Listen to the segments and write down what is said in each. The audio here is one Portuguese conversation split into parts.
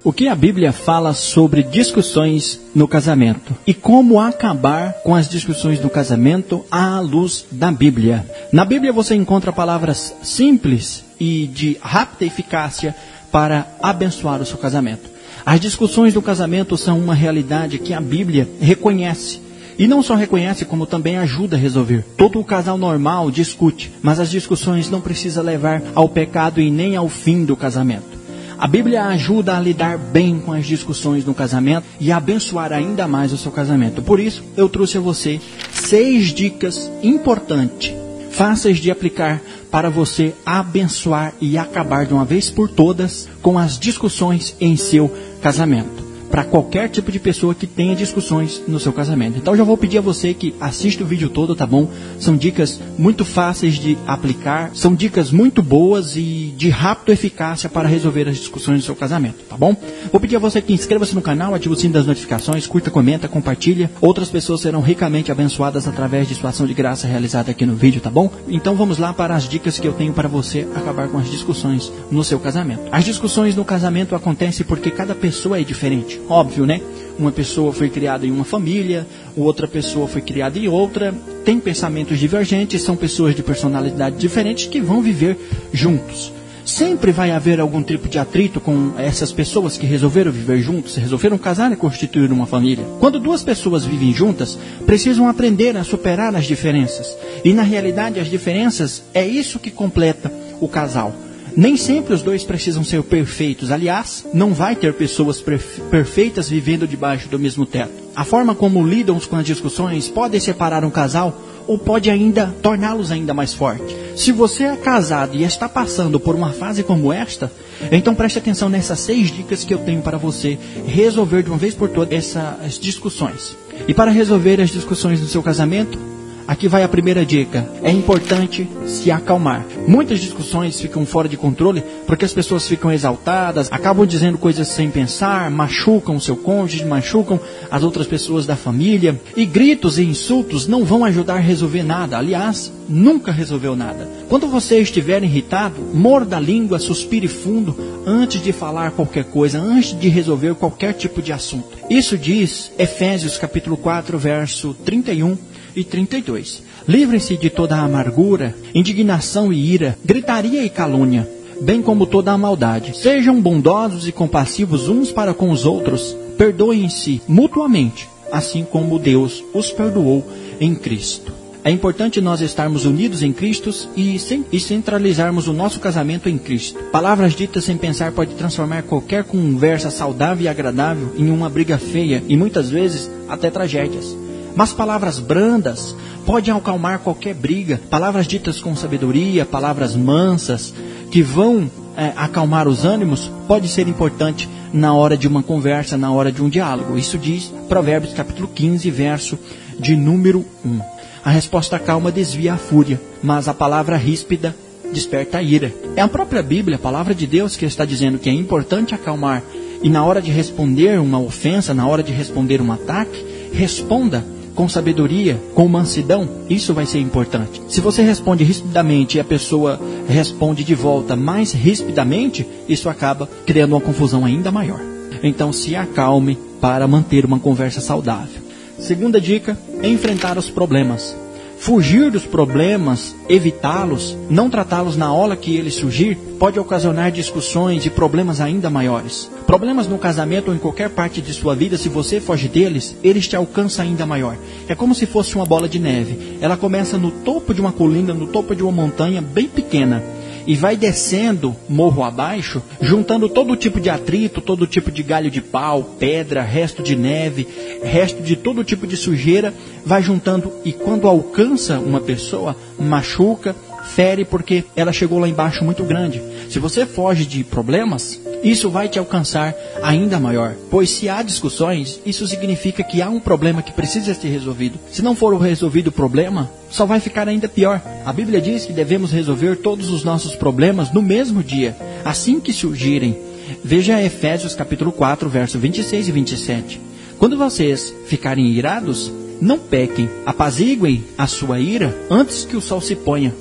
O que a Bíblia fala sobre discussões no casamento e como acabar com as discussões no casamento à luz da Bíblia. Na Bíblia você encontra palavras simples e de rápida eficácia para abençoar o seu casamento. As discussões do casamento são uma realidade que a Bíblia reconhece. E não só reconhece, como também ajuda a resolver. Todo o casal normal discute, mas as discussões não precisam levar ao pecado e nem ao fim do casamento. A Bíblia ajuda a lidar bem com as discussões no casamento e a abençoar ainda mais o seu casamento. Por isso, eu trouxe a você 6 dicas importantes, fáceis de aplicar para você abençoar e acabar de uma vez por todas com as discussões em seu casamento. Para qualquer tipo de pessoa que tenha discussões no seu casamento. Então, já vou pedir a você que assista o vídeo todo, tá bom? São dicas muito fáceis de aplicar, são dicas muito boas e de rápida eficácia para resolver as discussões do seu casamento, tá bom? Vou pedir a você que inscreva-se no canal, ative o sino das notificações, curta, comenta, compartilha. Outras pessoas serão ricamente abençoadas através de sua ação de graça realizada aqui no vídeo, tá bom? Então, vamos lá para as dicas que eu tenho para você acabar com as discussões no seu casamento. As discussões no casamento acontecem porque cada pessoa é diferente. Óbvio, né? Uma pessoa foi criada em uma família, outra pessoa foi criada em outra, tem pensamentos divergentes, são pessoas de personalidade diferentes que vão viver juntos. Sempre vai haver algum tipo de atrito com essas pessoas que resolveram viver juntos, resolveram casar e constituir uma família. Quando duas pessoas vivem juntas, precisam aprender a superar as diferenças. E na realidade as diferenças é isso que completa o casal. Nem sempre os dois precisam ser perfeitos. Aliás, não vai ter pessoas perfeitas vivendo debaixo do mesmo teto. A forma como lidam com as discussões pode separar um casal ou pode ainda torná-los ainda mais fortes. Se você é casado e está passando por uma fase como esta, então preste atenção nessas 6 dicas que eu tenho para você resolver de uma vez por todas essas discussões. E para resolver as discussões no seu casamento, aqui vai a primeira dica. É importante se acalmar. Muitas discussões ficam fora de controle porque as pessoas ficam exaltadas, acabam dizendo coisas sem pensar, machucam o seu cônjuge, machucam as outras pessoas da família. E gritos e insultos não vão ajudar a resolver nada. Aliás, nunca resolveu nada. Quando você estiver irritado, morda a língua, suspire fundo antes de falar qualquer coisa, antes de resolver qualquer tipo de assunto. Isso diz Efésios capítulo 4, verso 31 e 32. Livrem-se de toda a amargura, indignação e ira, gritaria e calúnia, bem como toda a maldade. Sejam bondosos e compassivos uns para com os outros, perdoem-se mutuamente, assim como Deus os perdoou em Cristo. É importante nós estarmos unidos em Cristo e centralizarmos o nosso casamento em Cristo. Palavras ditas sem pensar pode transformar qualquer conversa saudável e agradável em uma briga feia e muitas vezes até tragédias. Mas palavras brandas podem acalmar qualquer briga. Palavras ditas com sabedoria, palavras mansas, que vão acalmar os ânimos, pode ser importante na hora de uma conversa, na hora de um diálogo. Isso diz Provérbios capítulo 15, verso de número 1. A resposta calma desvia a fúria, mas a palavra ríspida desperta a ira. É a própria Bíblia, a palavra de Deus, que está dizendo que é importante acalmar. E na hora de responder uma ofensa, na hora de responder um ataque, responda com sabedoria, com mansidão. Isso vai ser importante. Se você responde rispidamente e a pessoa responde de volta mais rispidamente, isso acaba criando uma confusão ainda maior. Então se acalme para manter uma conversa saudável. Segunda dica, enfrentar os problemas. Fugir dos problemas, evitá-los, não tratá-los na hora que eles surgir, pode ocasionar discussões e problemas ainda maiores. Problemas no casamento ou em qualquer parte de sua vida, se você foge deles, eles te alcançam ainda maior. É como se fosse uma bola de neve. Ela começa no topo de uma colina, no topo de uma montanha bem pequena. E vai descendo morro abaixo, juntando todo tipo de atrito, todo tipo de galho de pau, pedra, resto de neve, resto de todo tipo de sujeira, vai juntando e quando alcança uma pessoa, machuca, fere porque ela chegou lá embaixo muito grande. Se você foge de problemas, isso vai te alcançar ainda maior. Pois se há discussões, isso significa que há um problema que precisa ser resolvido. Se não for resolvido o problema, só vai ficar ainda pior. A Bíblia diz que devemos resolver todos os nossos problemas no mesmo dia, assim que surgirem. Veja Efésios capítulo 4, verso 26 e 27. Quando vocês ficarem irados, não pequem, apaziguem a sua ira antes que o sol se ponha.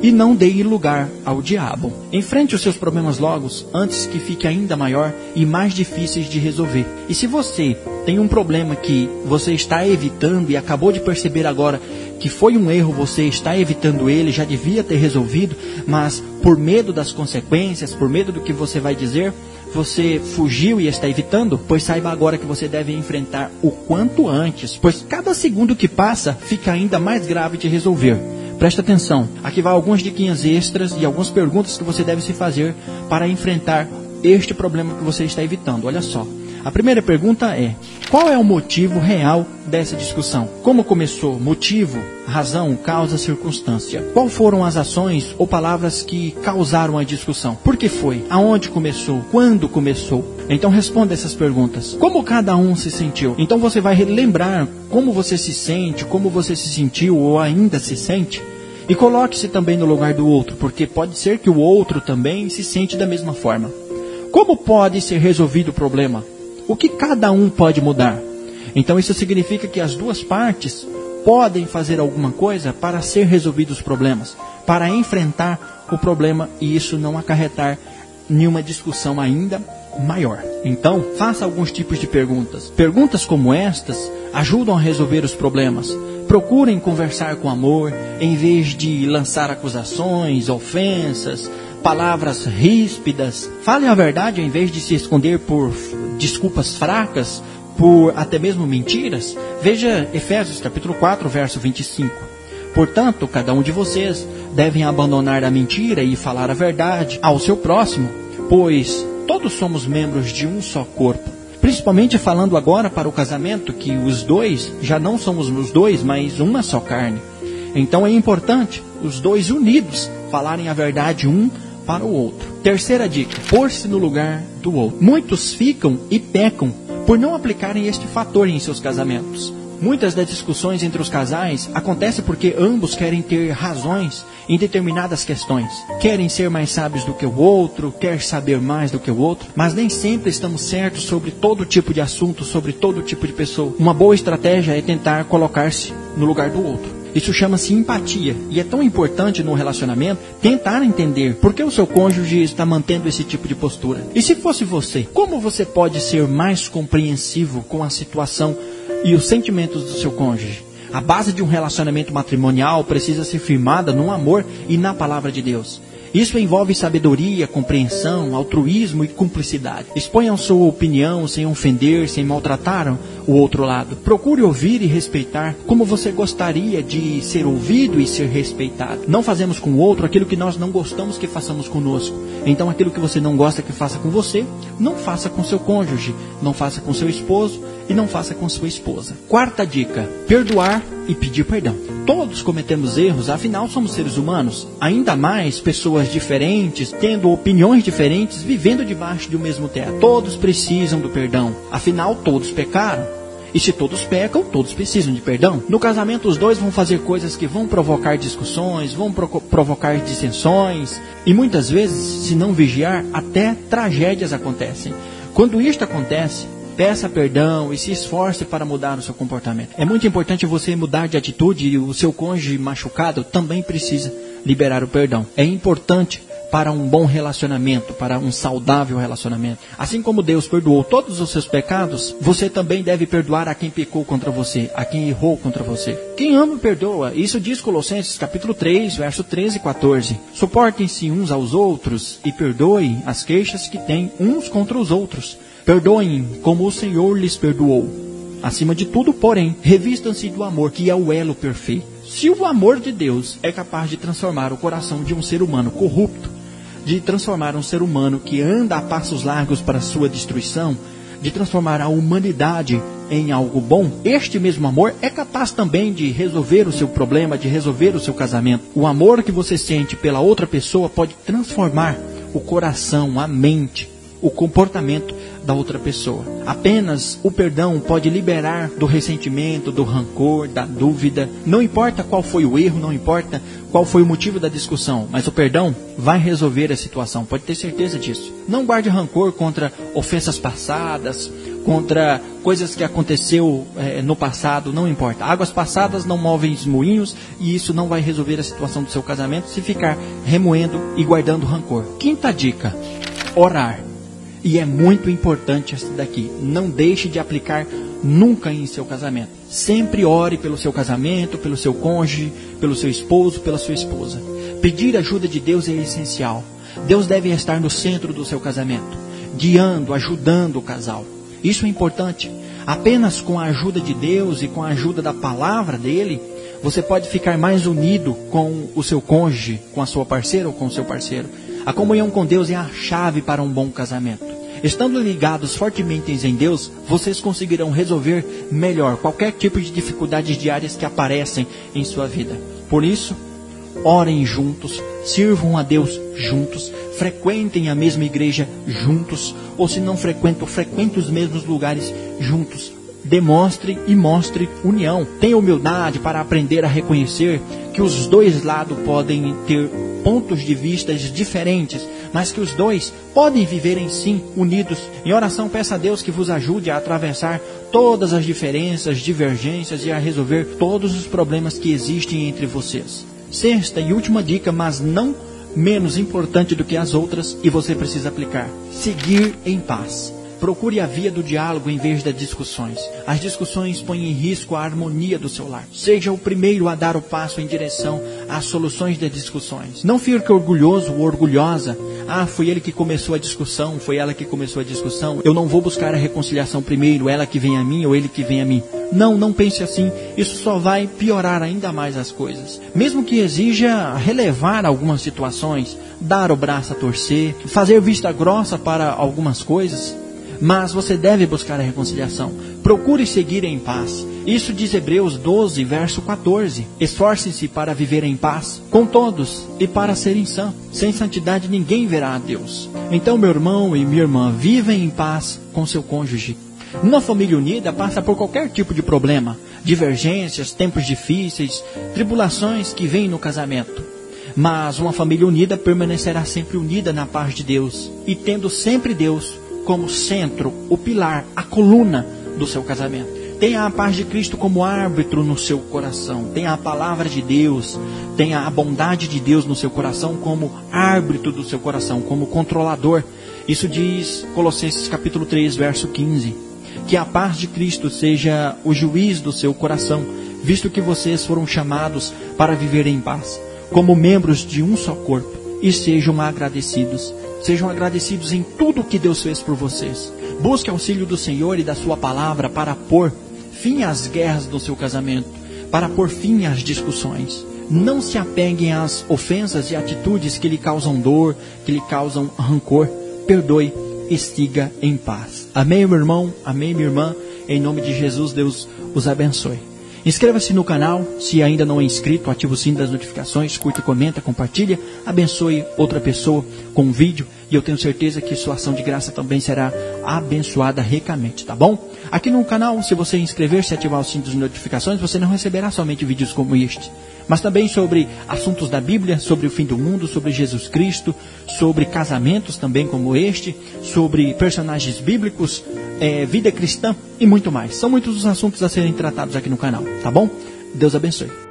e não dê lugar ao diabo. Enfrente os seus problemas logo, antes que fique ainda maior e mais difíceis de resolver. E se você tem um problema que você está evitando e acabou de perceber agora que foi um erro, você está evitando ele, já devia ter resolvido, mas por medo das consequências, por medo do que você vai dizer, você fugiu e está evitando, pois saiba agora que você deve enfrentar o quanto antes, pois cada segundo que passa fica ainda mais grave de resolver. Presta atenção, aqui vai algumas diquinhas extras e algumas perguntas que você deve se fazer para enfrentar este problema que você está evitando. Olha só, a primeira pergunta é: qual é o motivo real dessa discussão? Como começou? Motivo, razão, causa, circunstância. Qual foram as ações ou palavras que causaram a discussão? Por que foi? Aonde começou? Quando começou? Então responda essas perguntas. Como cada um se sentiu? Então você vai relembrar como você se sente, como você se sentiu ou ainda se sente. E coloque-se também no lugar do outro, porque pode ser que o outro também se sente da mesma forma. Como pode ser resolvido o problema? O que cada um pode mudar? Então isso significa que as duas partes podem fazer alguma coisa para ser resolvidos os problemas, para enfrentar o problema e isso não acarretar nenhuma discussão ainda maior. Então, faça alguns tipos de perguntas. Perguntas como estas ajudam a resolver os problemas. Procurem conversar com amor, em vez de lançar acusações, ofensas, palavras ríspidas. Fale a verdade em vez de se esconder por desculpas fracas, por até mesmo mentiras. Veja Efésios capítulo 4, verso 25. Portanto, cada um de vocês devem abandonar a mentira e falar a verdade ao seu próximo, pois todos somos membros de um só corpo. Principalmente falando agora para o casamento, que os dois já não somos os dois, mas uma só carne. Então é importante os dois unidos falarem a verdade um para o outro. Terceira dica: pôr-se no lugar do outro. Muitos ficam e pecam por não aplicarem este fator em seus casamentos. Muitas das discussões entre os casais acontecem porque ambos querem ter razões em determinadas questões. Querem ser mais sábios do que o outro, quer saber mais do que o outro, mas nem sempre estamos certos sobre todo tipo de assunto, sobre todo tipo de pessoa. Uma boa estratégia é tentar colocar-se no lugar do outro. Isso chama-se empatia, e é tão importante no relacionamento tentar entender por que o seu cônjuge está mantendo esse tipo de postura. E se fosse você, como você pode ser mais compreensivo com a situação e os sentimentos do seu cônjuge? A base de um relacionamento matrimonial precisa ser firmada no amor e na palavra de Deus. Isso envolve sabedoria, compreensão, altruísmo e cumplicidade. Exponham sua opinião sem ofender, sem maltratar o outro lado. Procure ouvir e respeitar como você gostaria de ser ouvido e ser respeitado. Não fazemos com o outro aquilo que nós não gostamos que façamos conosco. Então aquilo que você não gosta que faça com você, não faça com seu cônjuge, não faça com seu esposo e não faça com sua esposa. Quarta dica: perdoar e pedir perdão. Todos cometemos erros, afinal somos seres humanos. Ainda mais pessoas diferentes, tendo opiniões diferentes, vivendo debaixo de um mesmo teto. Todos precisam do perdão, afinal todos pecaram. E se todos pecam, todos precisam de perdão. No casamento, os dois vão fazer coisas que vão provocar discussões, vão provocar dissensões. E muitas vezes, se não vigiar, até tragédias acontecem. Quando isto acontece, peça perdão e se esforce para mudar o seu comportamento. É muito importante você mudar de atitude e o seu cônjuge machucado também precisa liberar o perdão. É importante para um bom relacionamento, para um saudável relacionamento. Assim como Deus perdoou todos os seus pecados, você também deve perdoar a quem pecou contra você, a quem errou contra você. Quem ama, perdoa. Isso diz Colossenses capítulo 3, verso 13 e 14. Suportem-se uns aos outros e perdoem as queixas que têm uns contra os outros. Perdoem como o Senhor lhes perdoou. Acima de tudo, porém, revistam-se do amor, que é o elo perfeito. Se o amor de Deus é capaz de transformar o coração de um ser humano corrupto, de transformar um ser humano que anda a passos largos para a sua destruição, de transformar a humanidade em algo bom, este mesmo amor é capaz também de resolver o seu problema, de resolver o seu casamento. O amor que você sente pela outra pessoa pode transformar o coração, a mente, o comportamento da outra pessoa. Apenas o perdão pode liberar do ressentimento, do rancor, da dúvida. Não importa qual foi o erro, não importa qual foi o motivo da discussão, mas o perdão vai resolver a situação, pode ter certeza disso. Não guarde rancor contra ofensas passadas, contra coisas que aconteceu no passado, não importa. Águas passadas não movem moinhos e isso não vai resolver a situação do seu casamento se ficar remoendo e guardando rancor. Quinta dica, orar. E é muito importante essa daqui. Não deixe de aplicar nunca em seu casamento. Sempre ore pelo seu casamento, pelo seu cônjuge, pelo seu esposo, pela sua esposa. Pedir ajuda de Deus é essencial. Deus deve estar no centro do seu casamento, guiando, ajudando o casal. Isso é importante. Apenas com a ajuda de Deus e com a ajuda da palavra dele, você pode ficar mais unido com o seu cônjuge, com a sua parceira ou com o seu parceiro. A comunhão com Deus é a chave para um bom casamento. Estando ligados fortemente em Deus, vocês conseguirão resolver melhor qualquer tipo de dificuldades diárias que aparecem em sua vida. Por isso, orem juntos, sirvam a Deus juntos, frequentem a mesma igreja juntos, ou se não frequentam, frequentem os mesmos lugares juntos. Demonstre e mostre união. Tenha humildade para aprender a reconhecer que os dois lados podem ter pontos de vista diferentes, mas que os dois podem viver em si unidos. Em oração, peça a Deus que vos ajude a atravessar todas as diferenças, divergências e a resolver todos os problemas que existem entre vocês. Sexta e última dica, mas não menos importante do que as outras, e você precisa aplicar: seguir em paz. Procure a via do diálogo em vez das discussões. As discussões põem em risco a harmonia do seu lar. Seja o primeiro a dar o passo em direção às soluções das discussões. Não fique orgulhoso ou orgulhosa. Foi ele que começou a discussão, foi ela que começou a discussão. Eu não vou buscar a reconciliação primeiro, ela que vem a mim ou ele que vem a mim. Não pense assim. Isso só vai piorar ainda mais as coisas. Mesmo que exija relevar algumas situações, dar o braço a torcer, fazer vista grossa para algumas coisas, mas você deve buscar a reconciliação. Procure seguir em paz. Isso diz Hebreus 12, verso 14. Esforcem-se para viver em paz com todos e para serem santos. Sem santidade ninguém verá a Deus. Então, meu irmão e minha irmã, vivem em paz com seu cônjuge. Uma família unida passa por qualquer tipo de problema, divergências, tempos difíceis, tribulações que vêm no casamento. Mas uma família unida permanecerá sempre unida na paz de Deus e tendo sempre Deus como centro, o pilar, a coluna do seu casamento. Tenha a paz de Cristo como árbitro no seu coração. Tenha a palavra de Deus, tenha a bondade de Deus no seu coração como árbitro do seu coração, como controlador. Isso diz Colossenses capítulo 3, verso 15. Que a paz de Cristo seja o juiz do seu coração, visto que vocês foram chamados para viver em paz, como membros de um só corpo, e sejam agradecidos. Sejam agradecidos em tudo que Deus fez por vocês. Busque auxílio do Senhor e da sua palavra para pôr fim às guerras do seu casamento, para pôr fim às discussões. Não se apeguem às ofensas e atitudes que lhe causam dor, que lhe causam rancor. Perdoe e siga em paz. Amém, meu irmão? Amém, minha irmã? Em nome de Jesus, Deus os abençoe. Inscreva-se no canal, se ainda não é inscrito, ative o sino das notificações, curte, comenta, compartilha, abençoe outra pessoa com um vídeo e eu tenho certeza que sua ação de graça também será abençoada ricamente, tá bom? Aqui no canal, se você inscrever-se e ativar o sino das notificações, você não receberá somente vídeos como este, mas também sobre assuntos da Bíblia, sobre o fim do mundo, sobre Jesus Cristo, sobre casamentos também como este, sobre personagens bíblicos, vida cristã e muito mais. São muitos os assuntos a serem tratados aqui no canal, tá bom? Deus abençoe.